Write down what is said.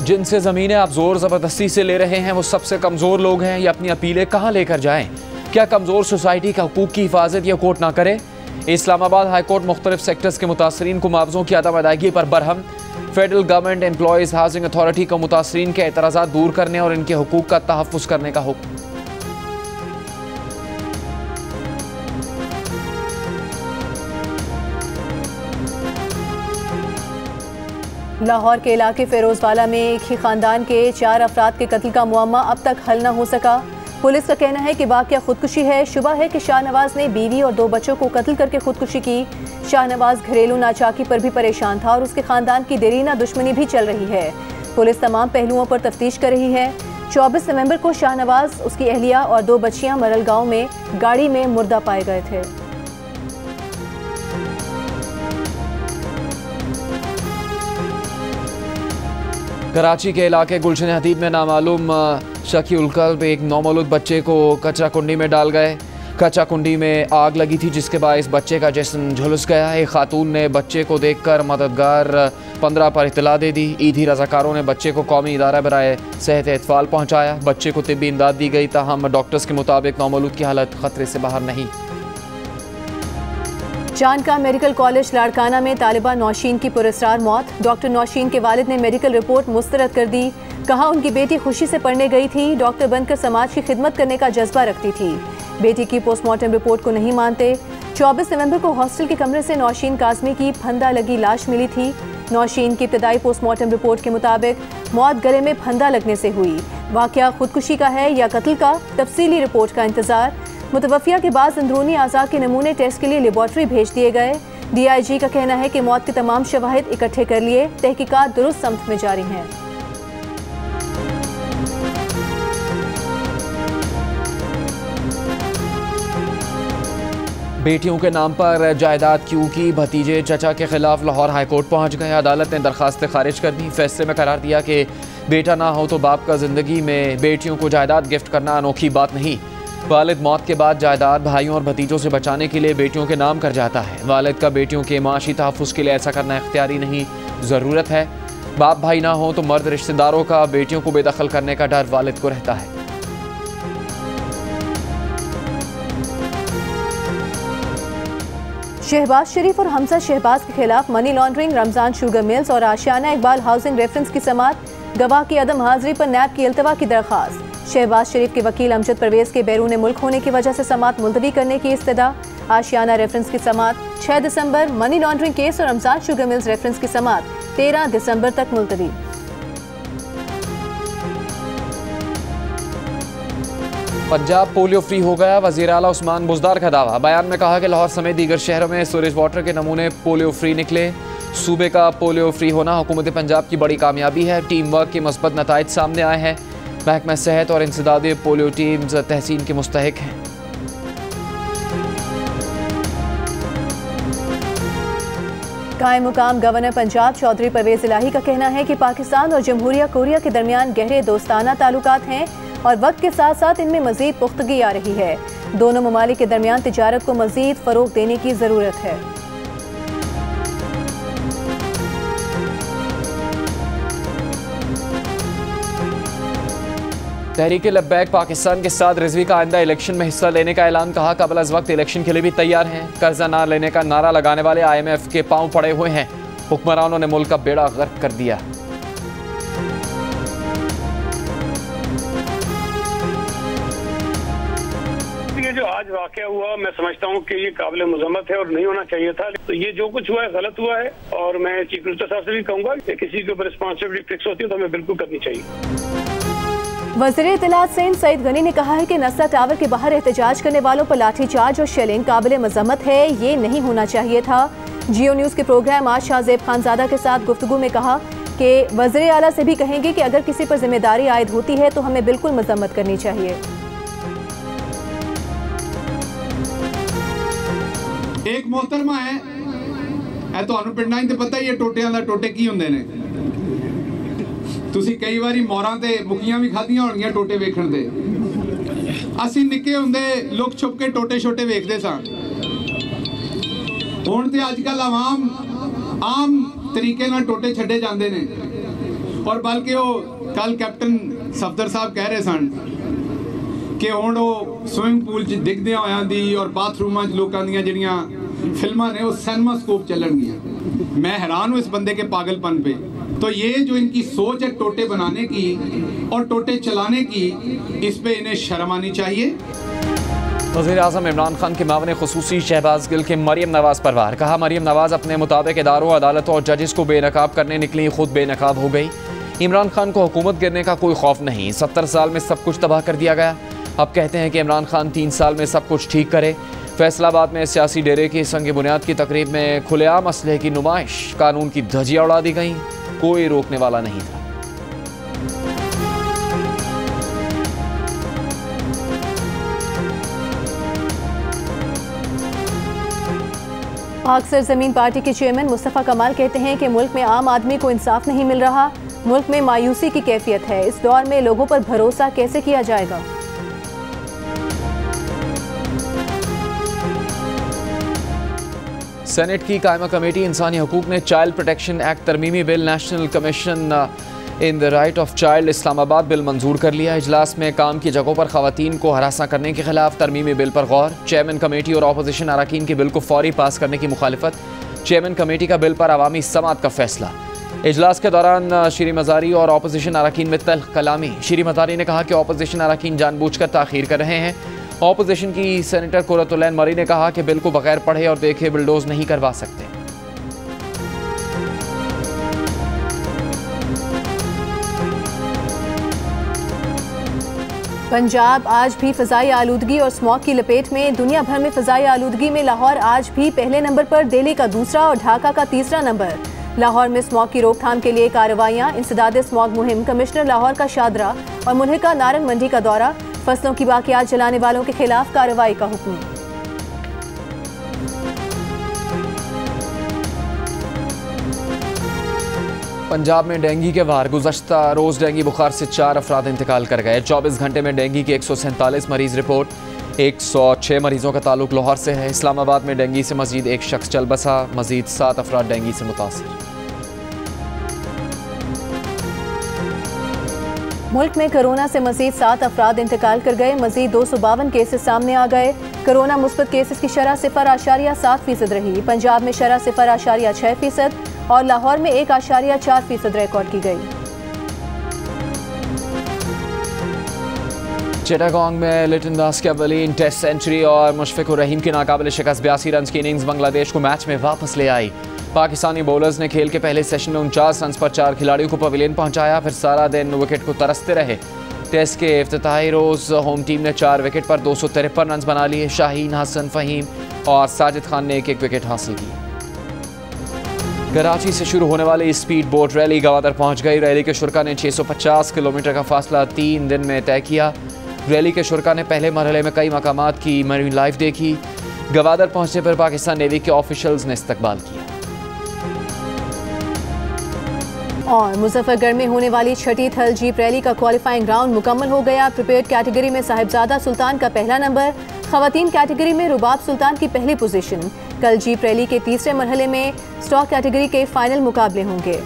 जिनसे ज़मीनें आप ज़ोर ज़बरदस्ती से ले रहे हैं वो सबसे कमज़ोर लोग हैं। ये अपनी अपीलें कहाँ लेकर जाएं? क्या कमज़ोर सोसाइटी का हुकूक की हिफाजत या कोर्ट ना करे? इस्लामाबाद हाई कोर्ट मुख्तलिफ सेक्टर्स के मुतासरीन को मुआवज़ों की अदम अदायगी पर Barham. Federal government employees housing authority को मुतासरीन के एतराज़ात दूर करने और इनके हुकूक का तहफ़्फ़ुज़ करने का हुक्म। लाहौर के इलाके फेरोजवाला में एक ही खानदान के 4 अफराद के कत्ल का मुअम्मा अब तक हल न हो सका। पुलिस का कहना है कि वाक़या खुदकुशी है। शुबा है कि शाहनवाज ने बीवी और 2 बच्चों को कत्ल करके खुदकुशी की। शाहनवाज घरेलू नाचाकी पर भी परेशान था और उसके खानदान की देरीना दुश्मनी भी चल रही है। पुलिस तमाम पहलुओं पर तफ्तीश कर रही है। 24 नवंबर को शाहनवाज, उसकी अहलिया और 2 बच्चियां मरल गाँव में गाड़ी में मुर्दा पाए गए थे। कराची के इलाके गुलशन हदीद में नामालूम शकी उल कल्ब एक नौमौलूद बच्चे को कचरा कुंडी में डाल गए। कचरा कुंडी में आग लगी थी जिसके बायस बच्चे का जिस्म झुलस गया। एक खातून ने बच्चे को देखकर मददगार 15 पर इत्तला दे दी। ईदी रज़ाकारों ने बच्चे को कौमी इदारा बराए सेहत अतफाल पहुँचाया। बच्चे को तिब्बी इमदाद दी गई, ताहम डॉक्टर्स के मुताबिक नौमौलूद की हालत खतरे से बाहर नहीं। जानका मेडिकल कॉलेज लाड़काना में तालिबा नौशीन की पुरस्कार मौत। डॉक्टर नौशीन के वालिद ने मेडिकल रिपोर्ट मुस्तरद कर दी। कहा उनकी बेटी खुशी से पढ़ने गई थी, डॉक्टर बनकर समाज की खिदमत करने का जज्बा रखती थी। बेटी की पोस्टमार्टम रिपोर्ट को नहीं मानते। 24 नवंबर को हॉस्टल के कमरे से नौशीन काज़मी की फंदा लगी लाश मिली थी। नौशीन की इब्तदाई पोस्टमार्टम रिपोर्ट के मुताबिक मौत गले में फंदा लगने से हुई। वाक़या खुदकुशी का है या कत्ल का, तफसीली रिपोर्ट का इंतजार। मुतवफ़िया के बाद अंदरूनी आज़ा के नमूने टेस्ट के लिए लेबॉर्ट्री भेज दिए गए। DIG का कहना है कि मौत के तमाम शवाहिद इकट्ठे कर लिए, तहकीकात दुरुस्त समत में जारी हैं। बेटियों के नाम पर जायदाद क्यों की? भतीजे चचा के खिलाफ लाहौर हाई कोर्ट पहुँच गए। अदालत ने दरखास्तें खारिज कर दी। फैसले में करार दिया कि बेटा ना हो तो बाप का ज़िंदगी में बेटियों को जायदाद गिफ्ट करना अनोखी बात नहीं। वालिद मौत के बाद जायदाद भाइयों और भतीजों से बचाने के लिए बेटियों के नाम कर जाता है। वालिद का बेटियों के माशी तहफ़्फ़ुज़ के लिए ऐसा करना इख्तियारी नहीं, ज़रूरत है। बाप भाई ना हो तो मर्द रिश्तेदारों का बेटियों को बेदखल करने का डर वालिद को रहता है। शहबाज शरीफ और हमजा शहबाज के खिलाफ money laundering, Ramzan sugar mills और आशियाना इकबाल हाउसिंग रेफरेंस की समाअत। गवाह की अदम हाजिरी पर नैब की अल्तवा की दरख्वास्त। शहबाज शरीफ के वकील अमजद परवेज के बैरून मुल्क होने की वजह से समाअत मुलतवी करने की इस्तदा। आशियाना रेफरेंस की समाअत 6 दिसंबर, मनी लॉन्ड्रिंग केस और रमजान शुगर मिल्स रेफरेंस की समाअत 13 दिसंबर तक मुलतवी। पंजाब पोलियो फ्री हो गया, वज़ीर आला उस्मान बुज़दार का दावा। बयान में कहा कि लाहौर समेत दीगर शहरों में स्टोरेज वाटर के नमूने पोलियो फ्री निकले। सूबे का पोलियो फ्री होना हुकूमत पंजाब की बड़ी कामयाबी है। टीम वर्क के मस्बत नताइज सामने आए हैं। महकमा सेहत और इंसदादी पोलियो टीम्स तहसीन के मुस्तहिक हैं। कायम मुकाम गवर्नर पंजाब चौधरी परवेज इलाही का कहना है कि पाकिस्तान और जमहूरिया कोरिया के दरमियान गहरे दोस्ताना ताल्लुकात हैं और वक्त के साथ साथ इनमें मजीद पुख्तगी आ रही है। दोनों ममालिक के दरमियान तिजारत को मजीद फ़रोग देने की ज़रूरत है। तहरीक लब्बैक पाकिस्तान के साथ रिजवी का आइंदा इलेक्शन में हिस्सा लेने का ऐलान। कहा कबल अज़ वक्त इलेक्शन के लिए भी तैयार हैं। कर्जा ना लेने का नारा लगाने वाले IMF के पांव पड़े हुए हैं। हुक्मरानों ने मुल्क का बेड़ा गर्क कर दिया। ये जो आज वाकया हुआ, मैं समझता हूँ कि ये काबिल मजम्मत है और नहीं होना चाहिए था। तो ये जो कुछ हुआ है गलत हुआ है और मैं चीफ मिनिस्टर साहब से भी कहूँगा कि किसी के ऊपर रिस्पॉन्सिबिलिटी फिक्स होती है तो हमें बिल्कुल करनी चाहिए। वज़ीर इत्तलात सईद गनी ने कहा है कि नस्ला टावर के बाहर एहतजाज करने वालों पर लाठीचार्ज और शेलिंग काबिल मजम्मत है, ये नहीं होना चाहिए था। जियो न्यूज़ के प्रोग्राम आज शाहजेब खानजादा के साथ गुफ्तगू में कहा कि वज़ीर आला से भी कहेंगे कि अगर किसी पर जिम्मेदारी आयद होती है तो हमें बिल्कुल मजम्मत करनी चाहिए। एक मोहतरमा है तो पिंडां च पता ही है टोटियां दा टोटे की हुंदे ने। ਤੁਸੀਂ कई बारी मोरां ते मुखियां भी खाधियां होणगीਆਂ टोटे वेखण ते। ਅਸੀਂ निक्के हुंदे लुक छुप के टोटे छोटे वेखदे सां। हुण ते अजकल आम तरीके नाल टोटे छड्डे जांदे ने। और बल्कि वो कल कैप्टन सफदर साहब कह रहे सन कि हुण वो स्विमिंग पूल डिगदियां होयां दी और बाथरूमां लोगों दी जिहड़ियां फिल्मां ने वो सिनेमा स्कोप चलणगियां। मैं हैरान हूँ इस बंदे के पागलपन पे। तो ये जो इनकी सोच है टोटे बनाने की और टोटे चलाने की, इस पे इन्हें शर्म आनी चाहिए। वज़ीर-ए-आज़म इमरान खान के मावन ख़ुसूसी शहबाज गिल के मरीम नवाज़ पर वार। कहा मरीम नवाज़ अपने मुताबिक इदारों, अदालतों और जजेस को बेनकाब करने निकली, खुद बेनकाब हो गई। इमरान खान को हुकूमत गिरने का कोई खौफ नहीं। 70 साल में सब कुछ तबाह कर दिया गया। अब कहते हैं कि इमरान खान 3 साल में सब कुछ ठीक करे। फैसलाबाद में सियासी डेरे की संग बुनियाद की तकरीब में खुलेआम असलहे की नुमाइश, कानून की धज्जियां उड़ा दी गई, कोई रोकने वाला नहीं था। पाक सरजमीन पार्टी के चेयरमैन मुस्तफ़ा कमाल कहते हैं कि मुल्क में आम आदमी को इंसाफ नहीं मिल रहा, मुल्क में मायूसी की कैफियत है। इस दौर में लोगों पर भरोसा कैसे किया जाएगा? सेनेट की कायमा कमेटी इंसानी हकूक ने चाइल्ड प्रोटेक्शन एक्ट तरमीमी bill, national commission in the right of child Islamabad bill मंजूर कर लिया। इजलास में काम की जगहों पर खवातीन को हरासा करने के खिलाफ तरमीमी बिल पर गौर। चेयरमैन कमेटी और अपोजिशन अरकान के बिल को फौरी पास करने की मुखालिफत। चेयरमैन कमेटी का बिल पर अवामी समात का फैसला। इजलास के दौरान श्री मजारी और अपोजिशन अरकान में तल्ख कलामी। श्री मजारी ने कहा कि अपोजिशन अरकान जानबूझकर ताखीर कर रहे हैं। अपोजिशन की सेनेटर कुरतुलैन मरी ने कहा कि बिल को बगैर पढ़े और देखे बिल्डोज नहीं करवा सकते। पंजाब आज भी फ़ज़ाई आलूदगी और स्मॉग की लपेट में। दुनिया भर में फ़ज़ाई आलूदगी में लाहौर आज भी पहले नंबर पर, दिल्ली का दूसरा और ढाका का तीसरा नंबर। लाहौर में स्मॉग की रोकथाम के लिए कार्रवाइयाँ। इंसदाद स्मॉग मुहिम, कमिश्नर लाहौर का शादरा और मुल्हिका नारंग मंडी का दौरा। फसलों की बाकियात जलाने वालों के खिलाफ कार्रवाई का हुक्म। पंजाब में डेंगू के वार। गुज़श्ता रोज़ डेंगू बुखार से 4 अफराद इंतकाल कर गए। 24 घंटे में डेंगू के 147 मरीज रिपोर्ट। 106 मरीजों का ताल्लुक लाहौर से है। इस्लामाबाद में डेंगू से मजीद एक शख्स चल बसा। मजीद 7 अफराद डेंगू से मुतासिर। मुल्क में कोरोना से मजीद 7 अफराद इंतकाल कर गए। मजीद 252 केसेस सामने आ गए। कोरोना मुस्बत केसेस की शरह 0.7% रही। पंजाब में शरह 0.6% और लाहौर में 1.4% रिकॉर्ड की गई। चिटागोंग में लिटन दास की अव्वलीन टेस्ट सेंचुरी और मुशफिकुर रहीम की नाकाबिल शिकस्त 82 रन की इनिंग्स बांग्लादेश को मैच में वापस ले आई। पाकिस्तानी बॉलर्स ने खेल के पहले सेशन में 49 रन पर 4 खिलाड़ियों को पवेलियन पहुंचाया, फिर सारा दिन विकेट को तरसते रहे। टेस्ट के इफ्तिताही रोज होम टीम ने 4 विकेट पर 253 रन बना लिए। शाहीन, हसन, फहीम और साजिद खान ने 1-1 विकेट हासिल की। कराची से शुरू होने वाली स्पीड बोट रैली गवादर पहुंच गई। रैली के शुरा ने 650 किलोमीटर का फासला 3 दिन में तय किया। रैली के शुरा ने पहले मरहले में कई मकामात की मरीन लाइफ देखी। गवादर पहुंचने पर पाकिस्तान नेवी के ऑफिशियल्स ने इस्तकबाल किया। और मुजफ्फरगढ़ में होने वाली छठी थल जीप रैली का क्वालिफाइंग राउंड मुकम्मल हो गया। प्रिपेयर्ड कैटेगरी में साहिबजादा सुल्तान का पहला नंबर, खवातीन कैटेगरी में रुबाब सुल्तान की पहली पोजीशन। कल जीप रैली के तीसरे मरहले में स्टॉक कैटेगरी के फाइनल मुकाबले होंगे।